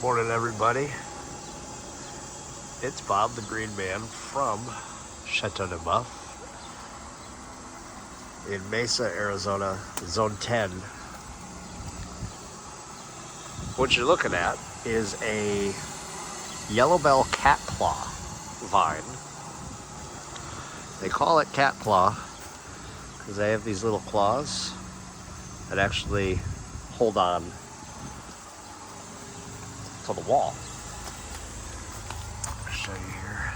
Morning, everybody. It's Bob the Green Man from Chateau de Buff in Mesa, Arizona, Zone 10. What you're looking at is a yellow bell cat claw vine. They call it cat claw because they have these little claws that actually hold on to the wall. I'll show you here.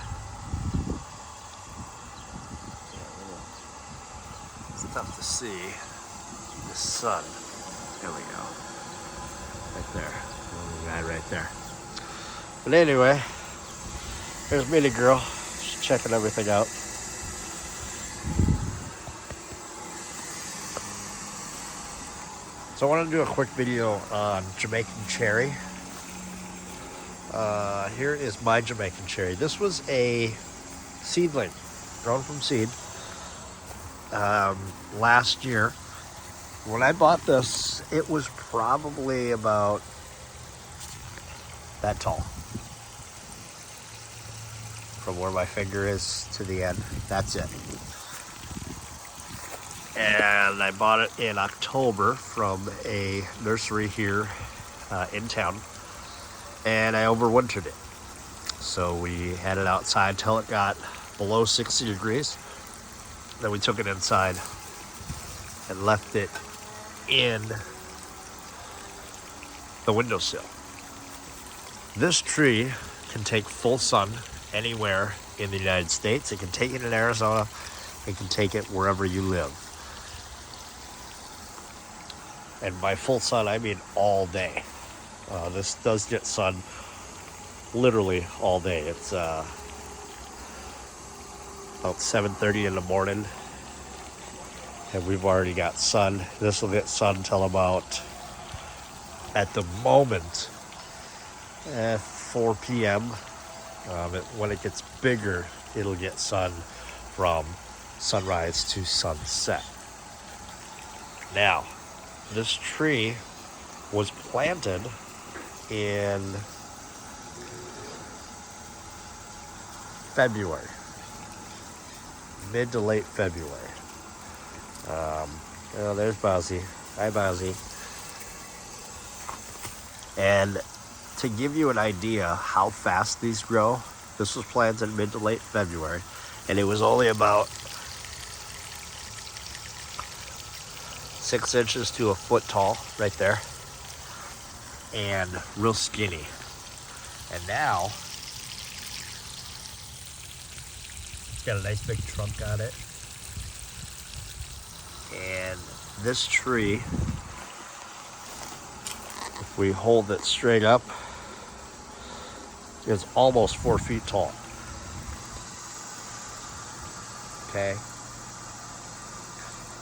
It's tough to see the sun. There we go. Right there. Little guy right there. But anyway, here's me, the girl. She's checking everything out. So I want to do a quick video on Jamaican cherry. Here is my Jamaican cherry. This was a seedling, grown from seed, last year. When I bought this, it was probably about that tall. From where my finger is to the end, that's it. And I bought it in October from a nursery here in town. And I overwintered it. So we had it outside till it got below 60 degrees. Then we took it inside and left it in the windowsill. This tree can take full sun anywhere in the United States. It can take it in Arizona. It can take it wherever you live. And by full sun, I mean all day. This does get sun literally all day. It's about 7:30 in the morning, and we've already got sun. This will get sun till about, at the moment, 4 p.m. When it gets bigger, it'll get sun from sunrise to sunset. Now, this tree was planted in February, mid to late February. There's Bowsy. Hi, Bowsy. And to give you an idea how fast these grow, this was planted mid to late February, and it was only about 6 inches to a foot tall right there, and real skinny. And now it's got a nice big trunk on it. And this tree, if we hold it straight up, is almost 4 feet tall. Okay.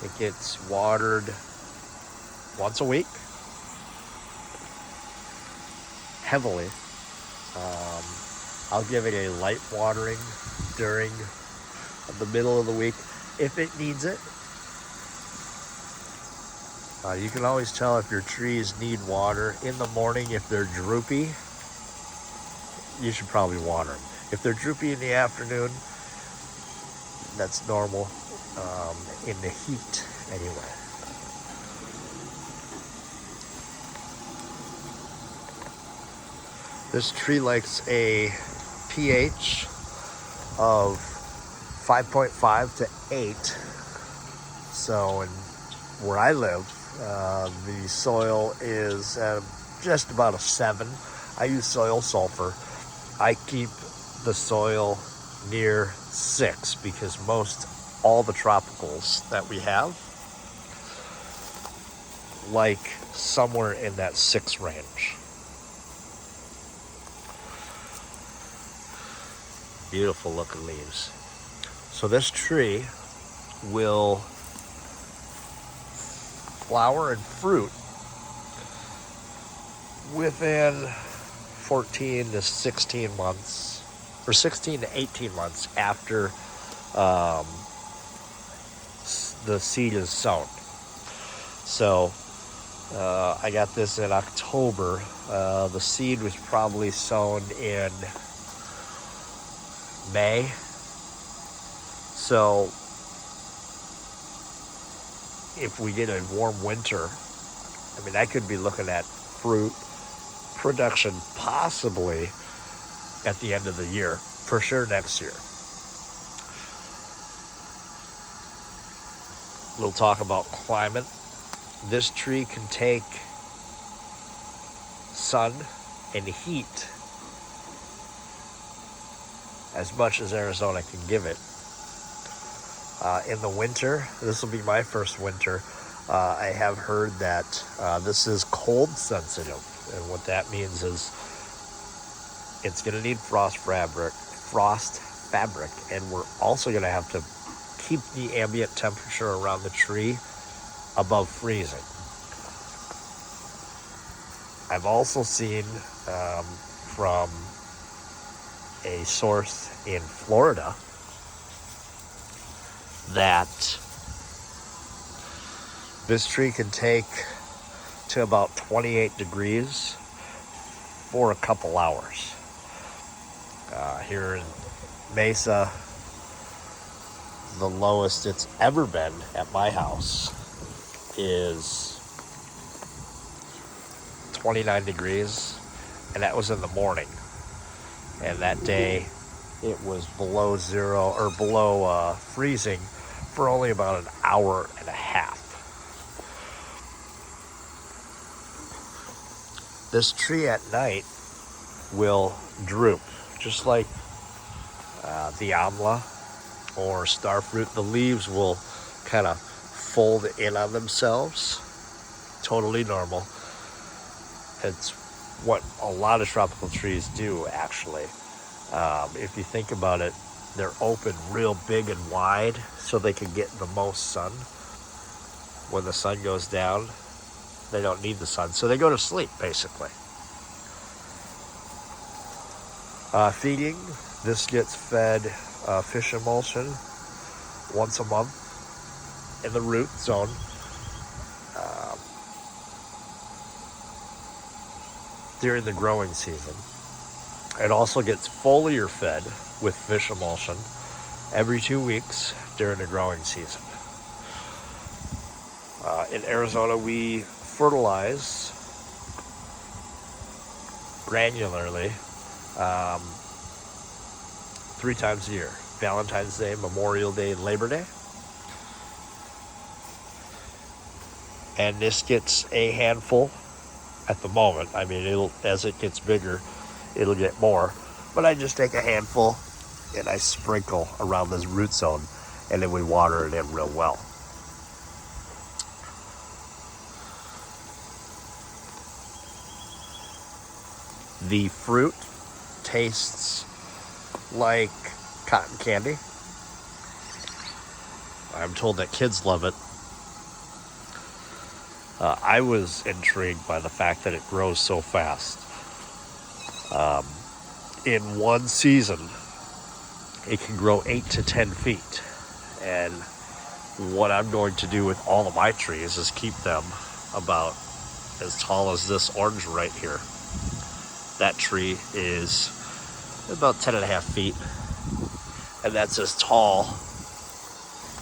It gets watered once a week, heavily. I'll give it a light watering during the middle of the week if it needs it. You can always tell if your trees need water in the morning. If they're droopy, you should probably water them. If they're droopy in the afternoon, that's normal. In the heat anyway. This tree likes a pH of 5.5 to 8. So where I live, the soil is just about a 7. I use soil sulfur. I keep the soil near 6 because all the tropicals that we have like somewhere in that 6 range. Beautiful looking leaves. So this tree will flower and fruit within 14 to 16 months, or 16 to 18 months after the seed is sown. So I got this in October. The seed was probably sown in May. So if we get a warm winter, I mean, I could be looking at fruit production possibly at the end of the year, for sure next year. We'll talk about climate. This tree can take sun and heat as much as Arizona can give it. In the winter, this will be my first winter, I have heard that this is cold sensitive. And what that means is it's going to need frost fabric, and we're also going to have to keep the ambient temperature around the tree above freezing. I've also seen from a source in Florida that this tree can take to about 28 degrees for a couple hours. Here in Mesa, the lowest it's ever been at my house is 29 degrees, and that was in the morning. And that day it was below zero or below freezing for only about an hour and a half. This tree at night will droop, just like the amla or starfruit. The leaves will kind of fold in on themselves. Totally normal. It's what a lot of tropical trees do, actually. If you think about it, they're open real big and wide so they can get the most sun. When the sun goes down, they don't need the sun, so they go to sleep, basically. Feeding, this gets fed fish emulsion once a month in the root zone. During the growing season. It also gets foliar fed with fish emulsion every 2 weeks during the growing season. In Arizona, we fertilize granularly 3 times a year: Valentine's Day, Memorial Day, and Labor Day. And this gets a handful at the moment. I mean, as it gets bigger, it'll get more. But I just take a handful and I sprinkle around this root zone, and then we water it in real well. The fruit tastes like cotton candy. I'm told that kids love it. I was intrigued by the fact that it grows so fast. In one season, it can grow 8 to 10 feet. And what I'm going to do with all of my trees is keep them about as tall as this orange right here. That tree is about 10 and a half feet. And that's as tall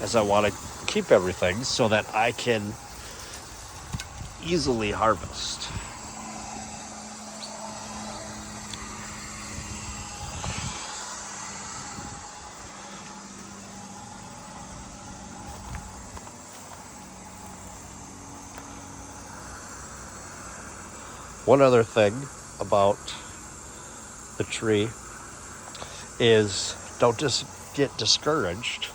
as I want to keep everything so that I can easily harvest. One other thing about the tree is don't just get discouraged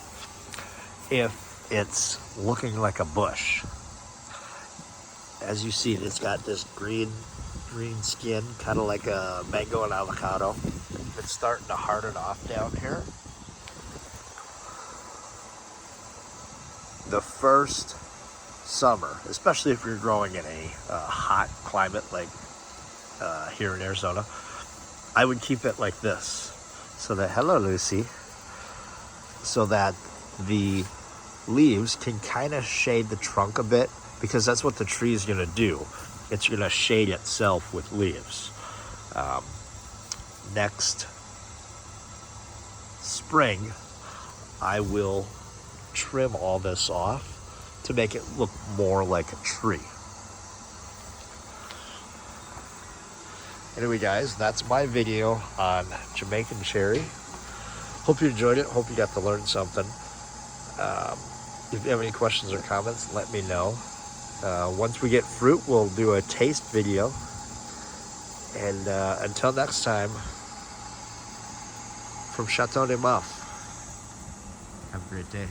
if it's looking like a bush. As you see, it's got this green skin, kind of like a mango and avocado. It's starting to harden off down here. The first summer, especially if you're growing in a hot climate like here in Arizona, I would keep it like this, so that, hello Lucy, so that the leaves can kind of shade the trunk a bit because that's what the tree is going to do. It's going to shade itself with leaves. Next spring, I will trim all this off to make it look more like a tree. Anyway, guys, that's my video on Jamaican cherry. Hope you enjoyed it. Hope you got to learn something. If you have any questions or comments, let me know. Once we get fruit, we'll do a taste video. And until next time, from Chateau de Muff, have a great day.